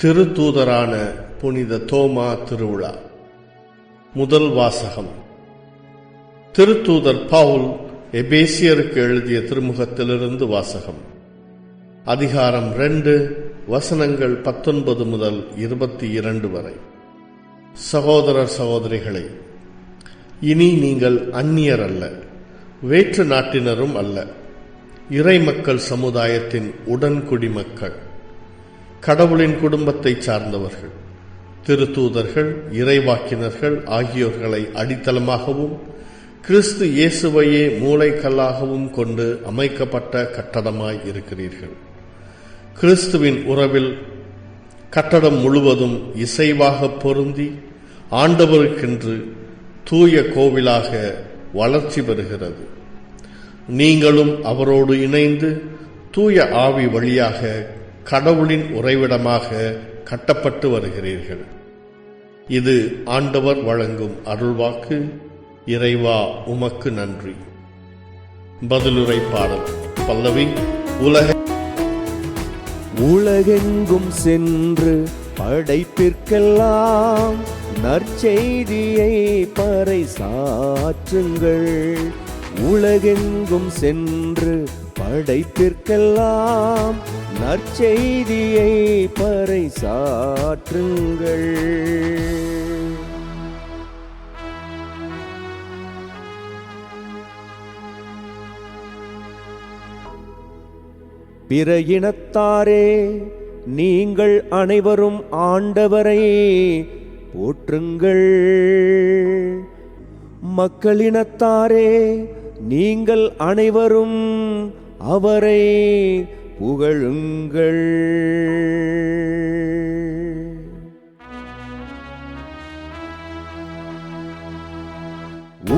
திருத்தூதரான புனித தோமா திருவிழா. முதல் வாசகம். திருத்தூதர் பவுல் எபேசியருக்கு எழுதிய திருமுகத்திலிருந்து வாசகம். அதிகாரம் 2, வசனங்கள் 19 முதல் 22 வரை. சகோதரர் சகோதரிகளே, இனி நீங்கள் அந்நியர் அல்ல, வேற்று நாட்டினரும் அல்ல, இறை மக்கள் சமுதாயத்தின் உடன்குடிமக்கள், கடவுளின் குடும்பத்தை சார்ந்தவர்கள், திருத்தூதர்கள், இறைவாக்கினர்கள் ஆகியோர்களை அடித்தளமாகவும் கிறிஸ்து இயேசுவையே மூளைக்கல்லாகவும் கொண்டு அமைக்கப்பட்ட கட்டடமாய் இருக்கிறீர்கள். கிறிஸ்துவின் உறவில் கட்டடம் முழுவதும் இசைவாக பொருந்தி ஆண்டவருக்கென்று தூய கோவிலாக வளர்ச்சி பெறுகிறது. நீங்களும் அவரோடு இணைந்து தூய ஆவி வழியாக கடவுளின் உறைவிடமாக கட்டப்பட்டு வருகிறீர்கள். இது ஆண்டவர் வழங்கும் அருள்வாக்கு. இறைவா, உமக்கு நன்றி. பதிலுரை பாடல். பல்லவி. உலகெங்கும் சென்று படைப்பிற்கெல்லாம் நற்செய்தியை பறைசாற்றுங்கள். உலகெங்கும் சென்று படைப்பிற்கெல்லாம் நற்செய்தியை பறைசாற்றுங்கள். பிற இனத்தாரே, நீங்கள் அனைவரும் ஆண்டவரை போற்றுங்கள். மக்களினத்தாரே, நீங்கள் அனைவரும் அவரை புகழுங்கள்.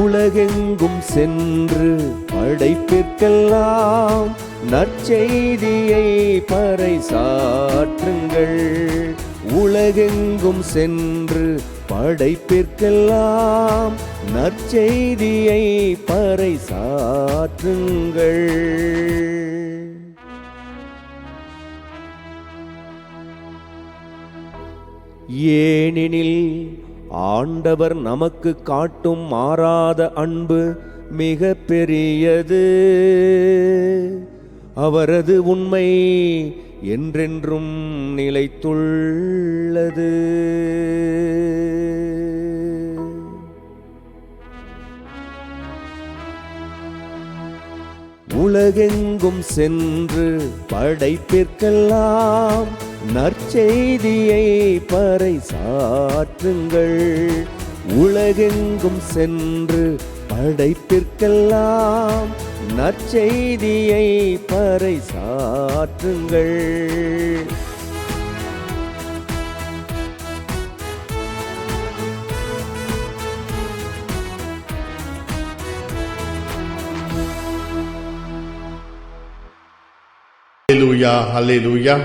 உலகெங்கும் சென்று படைப்பிற்கெல்லாம் நற்செய்தியை பறைசாற்றுங்கள். உலகெங்கும் சென்று படைப்பிற்கெல்லாம் நற்செய்தியை பறைசாற்றுங்கள். ஏனெனில் ஆண்டவர் நமக்கு காட்டும் மாறாத அன்பு மிக பெரியது. அவரது உண்மை என்றென்றும் நிலைத்துள்ளது. உலகெங்கும் சென்று படைப்பிற்கெல்லாம் நற்செய்தியை பறைசாற்றுங்கள். உலகெங்கும் சென்று படைப்பிற்கெல்லாம் நற்செய்தியை பறைசாற்றுங்கள். அல்லேலூயா, அல்லேலூயா.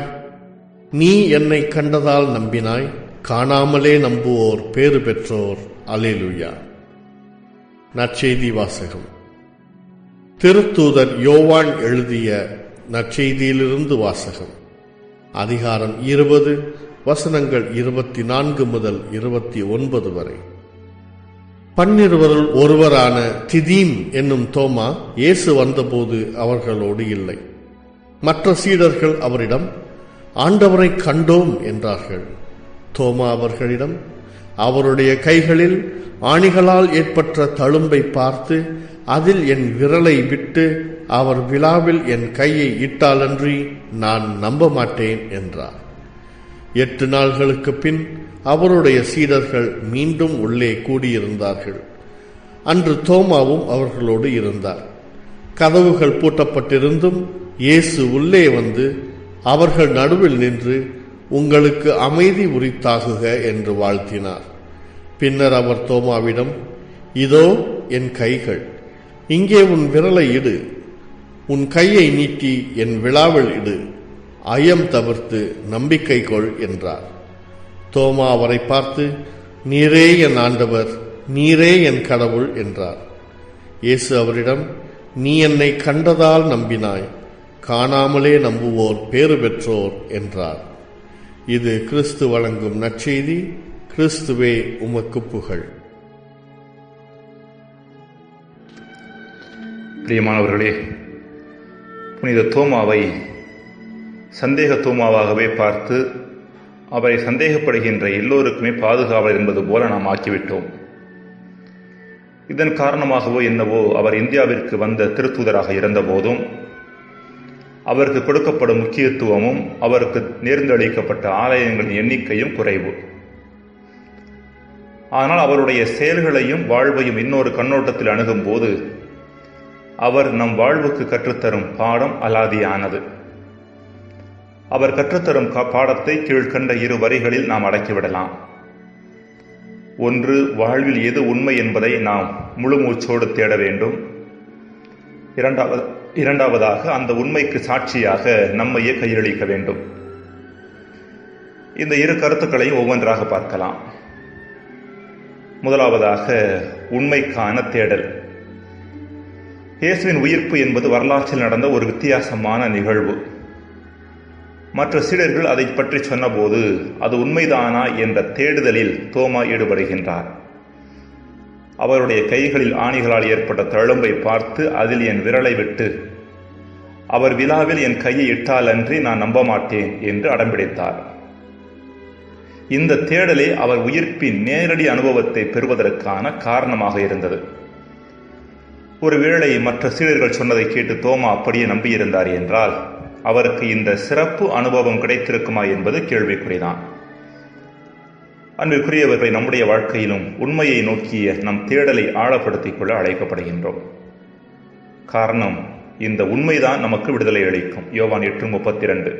நீ என்னை கண்டதால் நம்பினாய், காணாமலே நம்புவோர் பேறு பெற்றோர். அல்லேலூயா. நற்செய்தி வாசகம். திருத்தூதர் யோவான் எழுதிய நற்செய்தியிலிருந்து வாசகம். அதிகாரம் 20, வசனங்கள் 24 முதல் 29 வரை. 12 ஒருவரான திதீம் என்னும் தோமா இயேசு வந்தபோது அவர்களோடு இல்லை. மற்ற சீடர்கள் அவரிடம், ஆண்டவரை கண்டோம் என்றார்கள். தோமா அவர்களிடம், அவருடைய கைகளில் ஆணிகளால் ஏற்பட்ட தழும்பை பார்த்து அதில் என் விரலை விட்டு அவர் விழாவில் என் கையை இட்டாலன்றி நான் நம்ப மாட்டேன் என்றார். 8 நாள்களுக்கு பின் அவருடைய சீடர்கள் மீண்டும் உள்ளே கூடியிருந்தார்கள். அன்று தோமாவும் அவர்களோடு இருந்தார். கதவுகள் பூட்டப்பட்டிருந்தும் இயேசு உள்ளே வந்து அவர்கள் நடுவில் நின்று, உங்களுக்கு அமைதி உரித்தாகுக என்று வாழ்த்தினார். பின்னர் அவர் தோமாவிடம், இதோ என் கைகள், இங்கே உன் விரலை இடு, உன் கையை நீட்டி என் விழாவில் இடு, ஐயம் தவிர்த்து நம்பிக்கை கொள் என்றார். தோமா அவரை பார்த்து, நீரே என் ஆண்டவர், நீரே என் கடவுள் என்றார். இயேசு அவரிடம், நீ என்னை கண்டதால் நம்பினாய், காணாமலே நம்புவோர் பேறு பெற்றோர் என்றார். இது கிறிஸ்து வழங்கும் நற்செய்தி. கிறிஸ்துவே உமக்கு புகழ். பிரியமானவர்களே, புனித தோமாவை சந்தேக தோமாவாகவே பார்த்து அவரை சந்தேகப்படுகின்ற எல்லோருக்குமே பாதுகாவலர் என்பது போல நாம் ஆக்கிவிட்டோம். இதன் காரணமாகவோ என்னவோ அவர் இந்தியாவிற்கு வந்த திருத்தூதராக இருந்த போதும் அவருக்கு கொடுக்கப்படும் முக்கியத்துவமும் அவருக்கு நேர்ந்தளிக்கப்பட்ட ஆலயங்களின் எண்ணிக்கையும் குறைவு. ஆனால் அவருடைய செயல்களையும் வாழ்வையும் இன்னொரு கண்ணோட்டத்தில் அணுகும் போது அவர் நம் வாழ்வுக்கு கற்றுத்தரும் பாடம் அலாதியானது. அவர் கற்றுத்தரும் பாடத்தை கீழ்கண்ட 2 வரிகளில் நாம் அடக்கிவிடலாம். ஒன்று, வாழ்வில் எது உண்மை என்பதை நாம் முழு மூச்சோடு தேட வேண்டும். இரண்டாவதாக, அந்த உண்மைக்கு சாட்சியாக நம்மையே கையளிக்க வேண்டும். இந்த 2 கருத்துக்களையும் ஒவ்வொன்றாக பார்க்கலாம். முதலாவதாக, உண்மைக்கான தேடல். இயேசுவின் உயிர்ப்பு என்பது வரலாற்றில் நடந்த ஒரு வித்தியாசமான நிகழ்வு. மற்ற சீடர்கள் அதை பற்றி சொன்னபோது அது உண்மைதானா என்ற தேடுதலில் தோமா ஈடுபடுகின்றார். அவருடைய கைகளில் ஆணிகளால் ஏற்பட்ட தழும்பை பார்த்து அதில் என் விரலை விட்டு அவர் விழாவில் என் கையை இட்டாலன்றி நான் நம்ப மாட்டேன் என்று அடம்பிடித்தார். இந்த தேடலே அவர் உயிர்ப்பின் நேரடி அனுபவத்தை பெறுவதற்கான காரணமாக இருந்தது. ஒருவேளை மற்ற சீடர்கள் சொன்னதை கேட்டு தோமா அப்படியே நம்பியிருந்தார் என்றால் அவருக்கு இந்த சிறப்பு அனுபவம் கிடைத்திருக்குமா என்பது கேள்விக்குறிதான். அன்பிற்குரியவர்களை, நம்முடைய வாழ்க்கையிலும் உண்மையை நோக்கிய நம் தேடலை ஆழப்படுத்திக் கொள்ள அழைக்கப்படுகின்றோம். காரணம், இந்த உண்மைதான் நமக்கு விடுதலை அளிக்கும். யோவான் 8:32.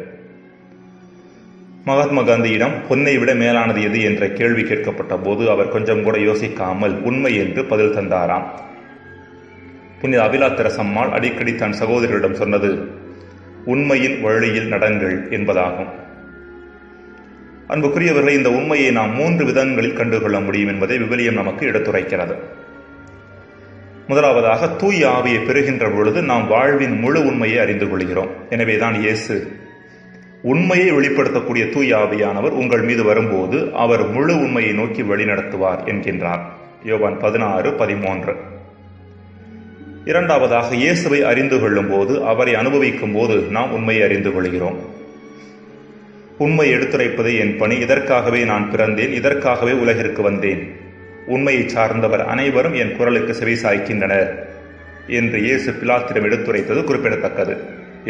மகாத்மா காந்தியிடம் பொன்னை விட மேலானது எது என்ற கேள்வி கேட்கப்பட்ட போது அவர் கொஞ்சம் கூட யோசிக்காமல் உண்மை என்று பதில் தந்தாராம். புனித அபிலா தெரசம்மாள் அடிக்கடி தன் சகோதரிகளிடம் சொன்னது உண்மையின் வழியில் நடங்கள் என்பதாகும். அன்புக்குரியவர்களை, இந்த உண்மையை நாம் 3 விதங்களில் கண்டுகொள்ள முடியும் என்பதை விவிலியம் நமக்கு எடுத்துரைக்கிறது. முதலாவதாக, தூய ஆவியை பெறுகின்ற பொழுது நாம் வாழ்வின் முழு உண்மையை அறிந்து கொள்கிறோம். எனவேதான் இயேசு உண்மையை வெளிப்படுத்தக்கூடிய தூய ஆவியானவர் உங்கள் மீது வரும்போது அவர் முழு உண்மையை நோக்கி வழிநடத்துவார் என்கின்றார். யோவான் 16:13. இரண்டாவதாக, இயேசுவை அறிந்து கொள்ளும் போது, அவரை அனுபவிக்கும் போது நாம் உண்மையை அறிந்து கொள்கிறோம். உண்மை எடுத்துரைப்பதே என் பணி, இதற்காகவே நான் பிறந்தேன், இதற்காகவே உலகிற்கு வந்தேன், உண்மையை சார்ந்தவர் அனைவரும் என் குரலுக்கு செவிசாய்க்கின்றனர் என்று இயேசு பிலாத்திடம் எடுத்துரைத்தது குறிப்பிடத்தக்கது.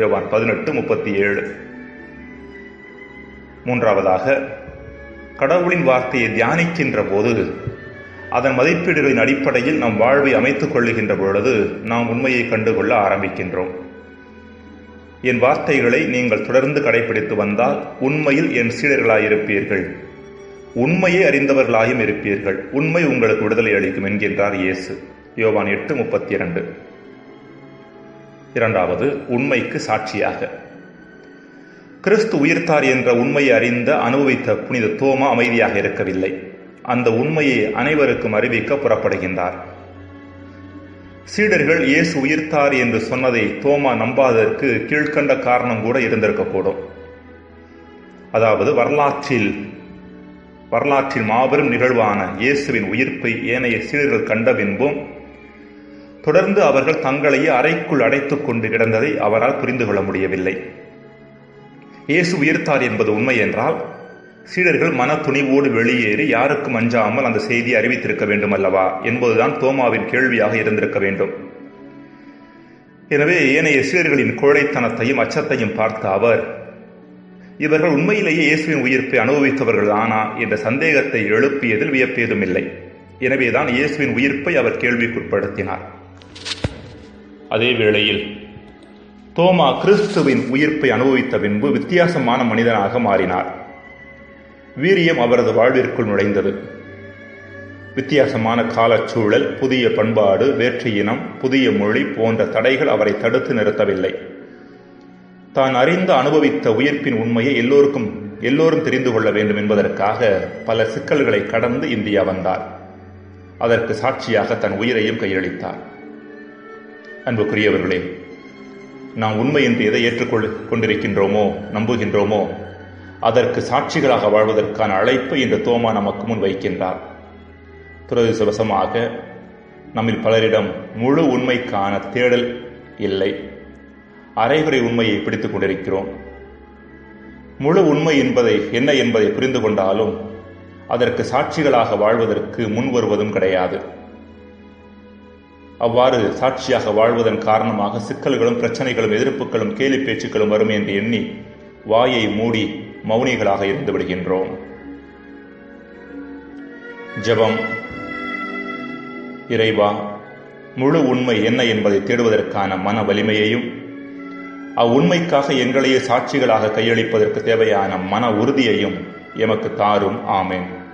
யோவான் 18:37. மூன்றாவதாக, கடவுளின் வார்த்தையை தியானிக்கின்ற போது அதன் மதிப்பீடுகளின் அடிப்படையில் நம் வாழ்வை அமைத்துக் கொள்ளுகின்ற பொழுது நாம் உண்மையை கண்டுகொள்ள ஆரம்பிக்கின்றோம். என் வார்த்தைகளை நீங்கள் தொடர்ந்து கடைபிடித்து வந்தால் உண்மையில் என் சீடர்களாயிருப்பீர்கள், உண்மையை அறிந்தவர்களாயும் இருப்பீர்கள், உண்மை உங்களுக்கு விடுதலை அளிக்கும் என்கின்றார் இயேசு. யோவான் 8:32. இரண்டாவது, உண்மைக்கு சாட்சியாக. கிறிஸ்து உயிர்த்தார் என்ற உண்மையை அறிந்த அனுபவித்த புனித தோமா அமைதியாக இருக்கவில்லை. அந்த உண்மையை அனைவருக்கும் அறிவிக்க புறப்படுகின்றார். சீடர்கள் இயேசு உயிர்த்தார் என்று சொன்னதை தோமா நம்பாததற்கு கீழ்கண்ட காரணம் கூட இருந்திருக்கக்கூடும். அதாவது, வரலாற்றில் மாபெரும் நிகழ்வான இயேசுவின் உயிர்ப்பை ஏனைய சீடர்கள் கண்ட பின்பும் தொடர்ந்து அவர்கள் தங்களையே அறைக்குள் அடைத்துக் கொண்டு கிடந்ததை அவரால் புரிந்து கொள்ள முடியவில்லை. இயேசு உயிர்த்தார் என்பது உண்மை என்றால் சீடர்கள் மன துணிவோடு வெளியேறி யாருக்கும் அஞ்சாமல் அந்த செய்தியை அறிவித்திருக்க வேண்டும் அல்லவா என்பதுதான் தோமாவின் கேள்வியாக இருந்திருக்க வேண்டும். எனவே ஏனைய சீடர்களின் கோழைத்தனத்தையும் அச்சத்தையும் பார்த்த அவர், இவர்கள் உண்மையிலேயே இயேசுவின் உயிர்ப்பை அனுபவித்தவர்கள் ஆனா என்ற சந்தேகத்தை எழுப்பியதில் வியப்பேதுமில்லை. எனவேதான் இயேசுவின் உயிர்ப்பை அவர் கேள்விக்குட்படுத்தினார். அதே வேளையில் தோமா கிறிஸ்துவின் உயிர்ப்பை அனுபவித்த பின்பு வித்தியாசமான மனிதனாக மாறினார். வீரியம் அவரது வாழ்விற்குள் நுழைந்தது. வித்தியாசமான காலச்சூழல், புதிய பண்பாடு, வேற்று இனம், புதிய மொழி போன்ற தடைகள் அவரை தடுத்து நிறுத்தவில்லை. தான் அறிந்து அனுபவித்த உயிர்ப்பின் உண்மையை எல்லோரும் தெரிந்து கொள்ள வேண்டும் என்பதற்காக பல சிக்கல்களை கடந்து இந்தியா வந்தார். அதற்கு சாட்சியாக தன் உயிரையும் கையளித்தார். அன்புக்குரியவர்களே, நாம் உண்மை என்று எதை கொண்டிருக்கின்றோமோ, நம்புகின்றோமோ, அதற்கு சாட்சிகளாக வாழ்வதற்கான அழைப்பை இந்த தோமா நமக்கு முன் வைக்கின்றார். துரதிர்ஷ்டவசமாக நம்மில் பலரிடம் முழு உண்மைக்கான தேடல் இல்லை. அரைகுறை உண்மையை பிடித்துக் கொண்டிருக்கிறோம். முழு உண்மை என்ன என்பதை புரிந்து கொண்டாலும் அதற்கு சாட்சிகளாக வாழ்வதற்கு முன் வருவதும் கிடையாது. அவ்வாறு சாட்சியாக வாழ்வதன் காரணமாக சிக்கல்களும் பிரச்சனைகளும் எதிர்ப்புகளும் கேலி பேச்சுக்களும் வரும் என்று எண்ணி வாயை மூடி மௌனிகளாக இருந்து விடுகின்றோம். ஜெபம். இறைவா, முழு உண்மை என்ன என்பதை தேடுவதற்கான மன வலிமையையும் அவ்வுண்மைக்காக எங்களையே சாட்சிகளாக கையளிப்பதற்கு தேவையான மன உறுதியையும் எமக்கு தாரும். ஆமென்.